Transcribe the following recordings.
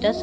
10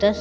10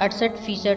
68%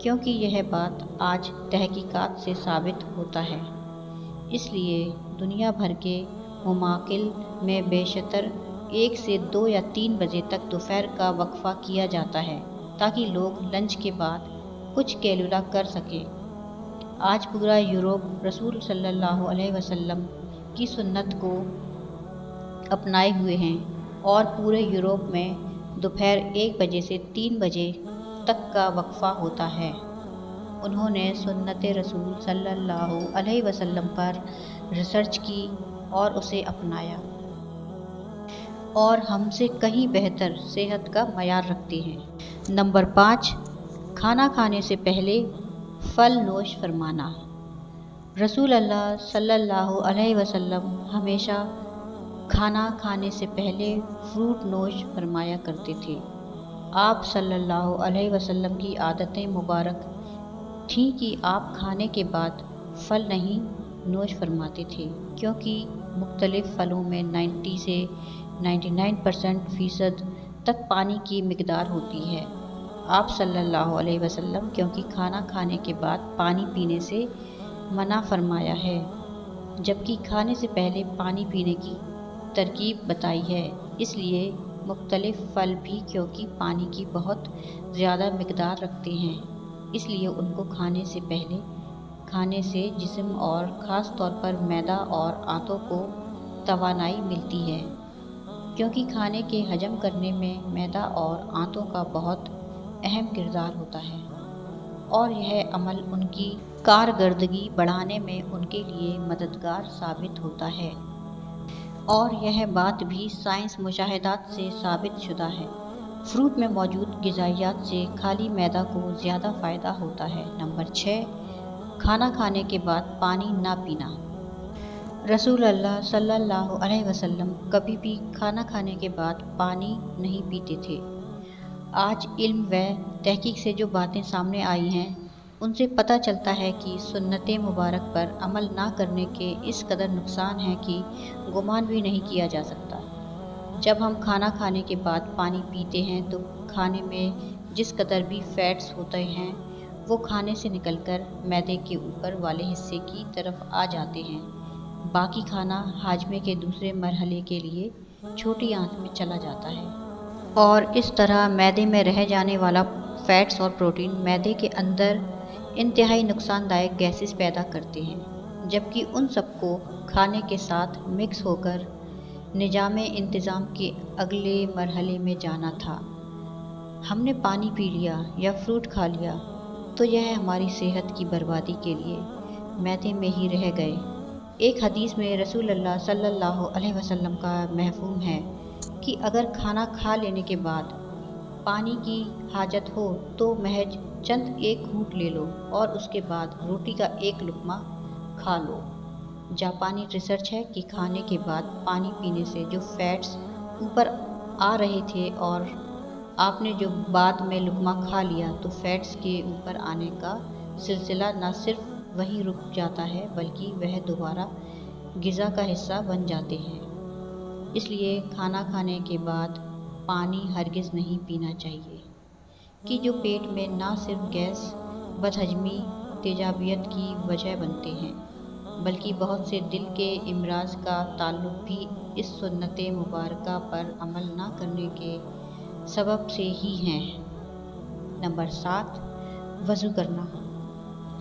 کیونکہ یہ بات آج تحقیقات سے ثابت ہوتا ہے۔ اس لیے دنیا بھر کے مماکل میں بیشتر 1 سے 2 یا 3 بجے تک دوپہر کا وقفہ کیا جاتا ہے تاکہ لوگ لنچ کے بعد کچھ کیلولا کر سکیں۔ آج پورا یورپ رسول صلی اللہ علیہ وسلم کی سنت کو اپنائے ہوئے ہیں اور پورے یورپ میں دوپہر 1 بجے سے 3 بجے تک کا وقفہ ہوتا ہے۔ انہوں نے سنت رسول صلی اللہ علیہ وسلم پر ریسرچ کی اور اسے اپنایا، اور ہم سے کہیں بہتر صحت کا معیار رکھتے ہیں۔ نمبر 5، کھانا کھانے سے پہلے پھل نوش فرمانا۔ رسول اللہ صلی اللہ علیہ وسلم ہمیشہ کھانا کھانے سے پہلے فروٹ نوش فرمایا کرتے تھے۔ آپ صلی اللہ علیہ وسلم کی عادتیں مبارک تھیں کہ آپ کھانے کے بعد پھل نہیں نوش فرماتے تھے، کیونکہ مختلف پھلوں میں 90 سے 99% تک پانی کی مقدار ہوتی ہے۔ آپ صلی اللہ علیہ وسلم کیونکہ کھانا کھانے کے بعد پانی پینے سے منع فرمایا ہے، جبکہ کھانے سے پہلے پانی پینے کی ترکیب بتائی ہے۔ اس لیے مختلف پھل بھی کیونکہ پانی کی بہت زیادہ مقدار رکھتے ہیں، اس لیے ان کو کھانے سے پہلے کھانے سے جسم اور خاص طور پر معدہ اور آنتوں کو توانائی ملتی ہے، کیونکہ کھانے کے ہضم کرنے میں معدہ اور آنتوں کا بہت اہم کردار ہوتا ہے، اور یہ عمل ان کی کارکردگی بڑھانے میں ان کے لیے مددگار ثابت ہوتا ہے، اور یہ بات بھی سائنسی مشاہدات سے ثابت شدہ ہے۔ فروٹ میں موجود غذائیات سے خالی معدہ کو زیادہ فائدہ ہوتا ہے۔ نمبر 6، کھانا کھانے کے بعد پانی نہ پینا۔ رسول اللہ صلی اللہ علیہ وسلم کبھی بھی کھانا کھانے کے بعد پانی نہیں پیتے تھے۔ آج علم و تحقیق سے جو باتیں سامنے آئی ہیں، ان سے پتہ چلتا ہے کہ سنت مبارک پر عمل نہ کرنے کے اس قدر نقصان ہیں کہ گمان بھی نہیں کیا جا سکتا۔ جب ہم کھانا کھانے کے بعد پانی پیتے ہیں تو کھانے میں جس قدر بھی فیٹس ہوتے ہیں وہ کھانے سے نکل کر معدے کے اوپر والے حصے کی طرف آ جاتے ہیں۔ باقی کھانا ہاضمے کے دوسرے مرحلے کے لیے چھوٹی آنت میں چلا جاتا ہے، اور اس طرح معدے میں رہ جانے والا فیٹس اور پروٹین معدے کے اندر انتہائی نقصان دہ گیسز پیدا کرتے ہیں، جبکہ ان سب کو کھانے کے ساتھ مکس ہو کر نظام انتظام کے اگلے مرحلے میں جانا تھا۔ ہم نے پانی پی لیا یا فروٹ کھا لیا تو یہ ہماری صحت کی بربادی کے لیے معدے میں ہی رہ گئے۔ ایک حدیث میں رسول اللہ صلی اللہ علیہ وسلم کا مفہوم ہے کہ اگر کھانا کھا لینے کے بعد پانی کی حاجت ہو تو محض چند ایک گھونٹ لے لو اور اس کے بعد روٹی کا ایک لقمہ کھا لو۔ جاپانی ریسرچ ہے کہ کھانے کے بعد پانی پینے سے جو فیٹس اوپر آ رہے تھے اور آپ نے جو بعد میں لقمہ کھا لیا تو فیٹس کے اوپر آنے کا سلسلہ نہ صرف وہیں رک جاتا ہے بلکہ وہ دوبارہ غذا کا حصہ بن جاتے ہیں۔ اس لیے کھانا کھانے کے بعد پانی ہرگز نہیں پینا چاہیے کہ جو پیٹ میں نہ صرف گیس، بدہضمی، تیزابیت کی وجہ بنتے ہیں بلکہ بہت سے دل کے امراض کا تعلق بھی اس سنت مبارکہ پر عمل نہ کرنے کے سبب سے ہی ہیں۔ نمبر 7، وضو کرنا۔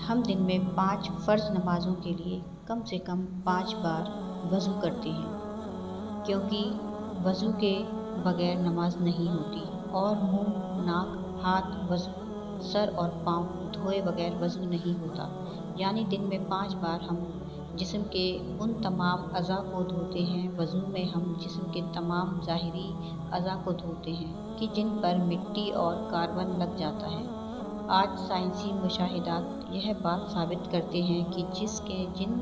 ہم دن میں 5 فرض نمازوں کے لیے کم سے کم 5 بار وضو کرتے ہیں، کیونکہ وضو کے بغیر نماز نہیں ہوتی، اور منہ، ناک، ہاتھ وضو، سر اور پاؤں دھوئے بغیر وضو نہیں ہوتا۔ یعنی دن میں 5 بار ہم جسم کے ان تمام اعضاء کو دھوتے ہیں۔ وضو میں ہم جسم کے تمام ظاہری اعضاء کو دھوتے ہیں کہ جن پر مٹی اور کاربن لگ جاتا ہے۔ آج سائنسی مشاہدات یہ بات ثابت کرتے ہیں کہ جن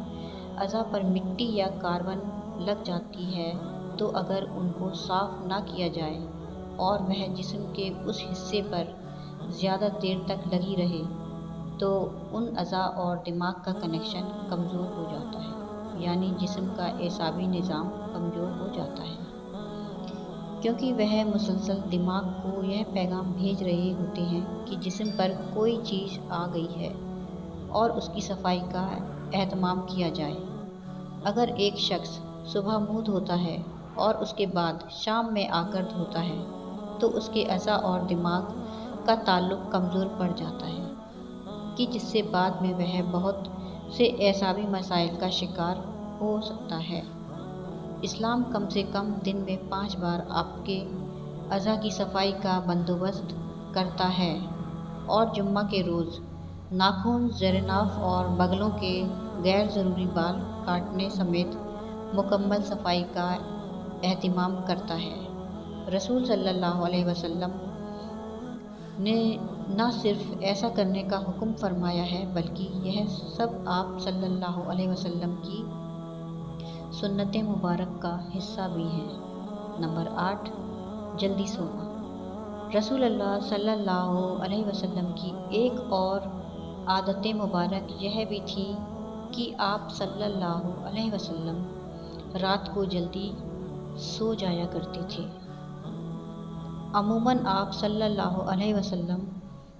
اعضاء پر مٹی یا کاربن لگ جاتی ہے تو اگر ان کو صاف نہ کیا جائے اور وہ جسم کے اس حصے پر زیادہ دیر تک لگی رہے تو ان اعضاء اور دماغ کا کنیکشن کمزور ہو جاتا ہے، یعنی جسم کا اعصابی نظام کمزور ہو جاتا ہے، کیونکہ وہ مسلسل دماغ کو یہ پیغام بھیج رہے ہوتے ہیں کہ جسم پر کوئی چیز آ گئی ہے اور اس کی صفائی کا اہتمام کیا جائے۔ اگر ایک شخص صبح منہ دھوتا ہے اور اس کے بعد شام میں آ کر دھوتا ہے تو اس کے اعضاء اور دماغ کا تعلق کمزور پڑ جاتا ہے کہ جس سے بعد میں وہ بہت سے اعصابی مسائل کا شکار ہو سکتا ہے۔ اسلام کم سے کم دن میں 5 بار آپ کے اعضاء کی صفائی کا بندوبست کرتا ہے اور جمعہ کے روز ناخن، زیر ناف اور بغلوں کے غیر ضروری بال کاٹنے سمیت مکمل صفائی کا اہتمام کرتا ہے۔ رسول صلی اللہ علیہ وسلم نے نہ صرف ایسا کرنے کا حکم فرمایا ہے بلکہ یہ سب آپ صلی اللہ علیہ وسلم کی سنت مبارک کا حصہ بھی ہیں۔ نمبر 8، جلدی سونا۔ رسول اللہ صلی اللہ علیہ وسلم کی ایک اور عادت مبارک یہ بھی تھی کہ آپ صلی اللہ علیہ وسلم رات کو جلدی سو جایا کرتے تھے۔ عموماً آپ صلی اللہ علیہ وسلم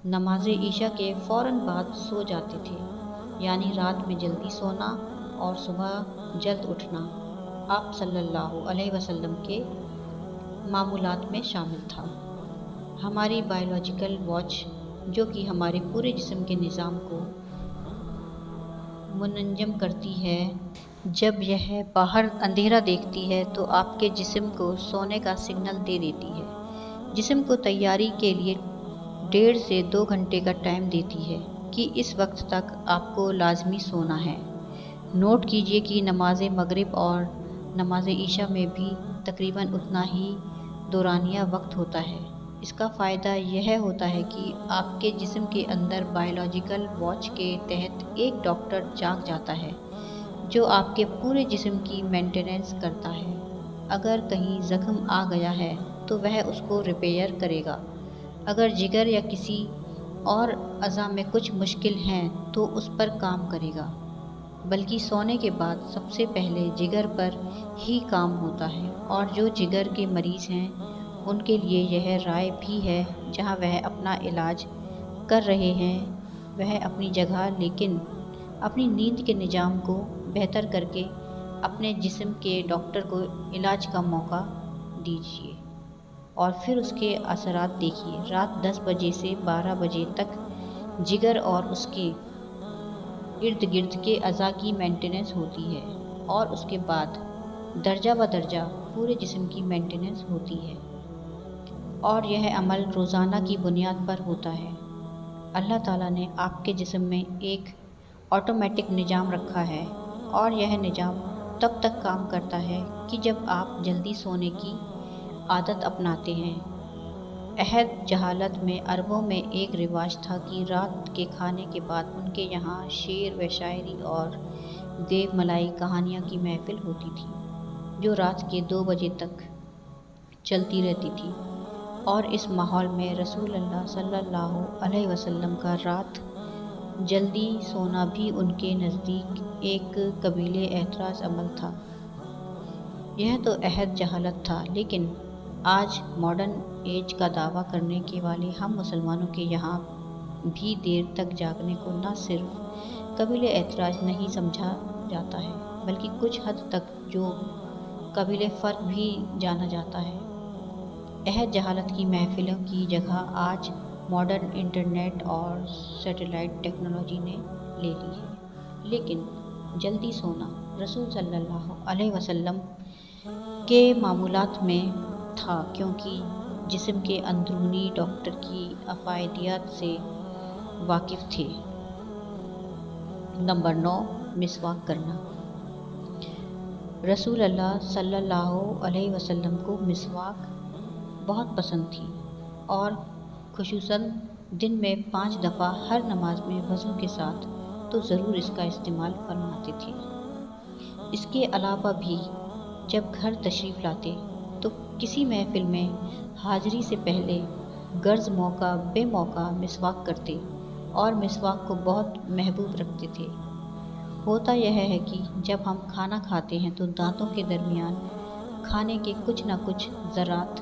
نماز عشاء کے فوراً بعد سو جاتے تھے، یعنی رات میں جلدی سونا اور صبح جلد اٹھنا آپ صلی اللہ علیہ وسلم کے معمولات میں شامل تھا۔ ہماری بائیولوجیکل واچ جو کہ ہمارے پورے جسم کے نظام کو منظم کرتی ہے، جب یہ باہر اندھیرا دیکھتی ہے تو آپ کے جسم کو سونے کا سگنل دے دیتی ہے۔ جسم کو تیاری کے لیے 1.5 سے 2 گھنٹے کا ٹائم دیتی ہے کہ اس وقت تک آپ کو لازمی سونا ہے۔ نوٹ کیجیے کہ نماز مغرب اور نماز عشاء میں بھی تقریباً اتنا ہی دورانیہ وقت ہوتا ہے۔ اس کا فائدہ یہ ہوتا ہے کہ آپ کے جسم کے اندر بائیولوجیکل واچ کے تحت ایک ڈاکٹر جاگ جاتا ہے جو آپ کے پورے جسم کی مینٹیننس کرتا ہے۔ اگر کہیں زخم آ گیا ہے تو وہ اس کو ریپیئر کرے گا۔ اگر جگر یا کسی اور اعضاء میں کچھ مشکل ہیں تو اس پر کام کرے گا۔ بلکہ سونے کے بعد سب سے پہلے جگر پر ہی کام ہوتا ہے، اور جو جگر کے مریض ہیں ان کے لیے یہ رائے بھی ہے جہاں وہ اپنا علاج کر رہے ہیں وہ اپنی جگہ، لیکن اپنی نیند کے نظام کو بہتر کر کے اپنے جسم کے ڈاکٹر کو علاج کا موقع دیجیے اور پھر اس کے اثرات دیکھیے۔ رات 10 بجے سے 12 بجے تک جگر اور اس کے ارد گرد کے اعضاء کی مینٹیننس ہوتی ہے اور اس کے بعد درجہ بدرجہ پورے جسم کی مینٹیننس ہوتی ہے، اور یہ عمل روزانہ کی بنیاد پر ہوتا ہے۔ اللہ تعالیٰ نے آپ کے جسم میں ایک آٹومیٹک نظام رکھا ہے اور یہ نظام تب تک کام کرتا ہے کہ جب آپ جلدی سونے کی عادت اپناتے ہیں۔ عہد جاہلیت میں عربوں میں ایک رواج تھا کہ رات کے کھانے کے بعد ان کے یہاں شعر و شاعری اور دیو ملائی کہانیاں کی محفل ہوتی تھی جو رات کے 2 بجے تک چلتی رہتی تھی، اور اس ماحول میں رسول اللہ صلی اللہ علیہ وسلم کا رات جلدی سونا بھی ان کے نزدیک ایک قابل اعتراض عمل تھا۔ یہ تو عہد جاہلیت تھا، لیکن آج ماڈرن ایج کا دعویٰ کرنے کے والے ہم مسلمانوں کے یہاں بھی دیر تک جاگنے کو نہ صرف قابل اعتراض نہیں سمجھا جاتا ہے بلکہ کچھ حد تک جو قابل فرق بھی جانا جاتا ہے۔ عہد جاہلیت کی محفلوں کی جگہ آج ماڈرن انٹرنیٹ اور سیٹلائٹ ٹیکنالوجی نے لے لی ہے، لیکن جلدی سونا رسول صلی اللہ علیہ وسلم کے معمولات میں تھا کیونکہ جسم کے اندرونی ڈاکٹر کی افادیت سے واقف تھے۔ نمبر 9، مسواک کرنا۔ رسول اللہ صلی اللہ علیہ وسلم کو مسواک بہت پسند تھی اور خصوصاً دن میں 5 دفعہ ہر نماز میں وضو کے ساتھ تو ضرور اس کا استعمال فرماتے تھے۔ اس کے علاوہ بھی جب گھر تشریف لاتے تو کسی محفل میں حاضری سے پہلے غرض موقع بے موقع مسواک کرتے اور مسواک کو بہت محبوب رکھتے تھے۔ ہوتا یہ ہے کہ جب ہم کھانا کھاتے ہیں تو دانتوں کے درمیان کھانے کے کچھ نہ کچھ ذرات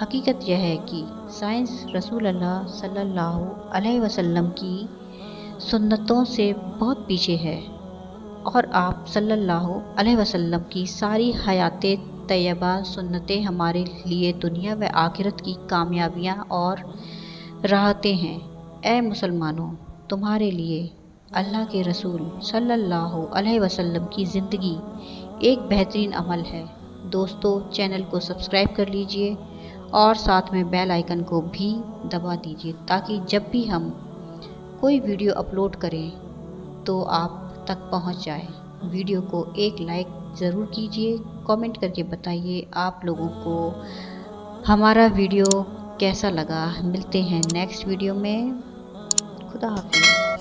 حقیقت یہ ہے کہ سائنس رسول اللہ صلی اللہ علیہ وسلم کی سنتوں سے بہت پیچھے ہے، اور آپ صلی اللہ علیہ وسلم کی ساری حیات طیبہ سنتیں ہمارے لیے دنیا و آخرت کی کامیابیاں اور راحتیں ہیں۔ اے مسلمانوں، تمہارے لیے اللہ کے رسول صلی اللہ علیہ وسلم کی زندگی ایک بہترین عمل ہے۔ دوستو، چینل کو سبسکرائب کر لیجئے اور ساتھ میں بیل آئیکن کو بھی دبا دیجئے تاکہ جب بھی ہم کوئی ویڈیو اپلوڈ کریں تو آپ تک پہنچ جائے۔ ویڈیو کو ایک لائک ضرور کیجئے، کامنٹ کر کے بتائیے آپ لوگوں کو ہمارا ویڈیو کیسا لگا۔ ملتے ہیں نیکسٹ ویڈیو میں۔ خدا حافظ۔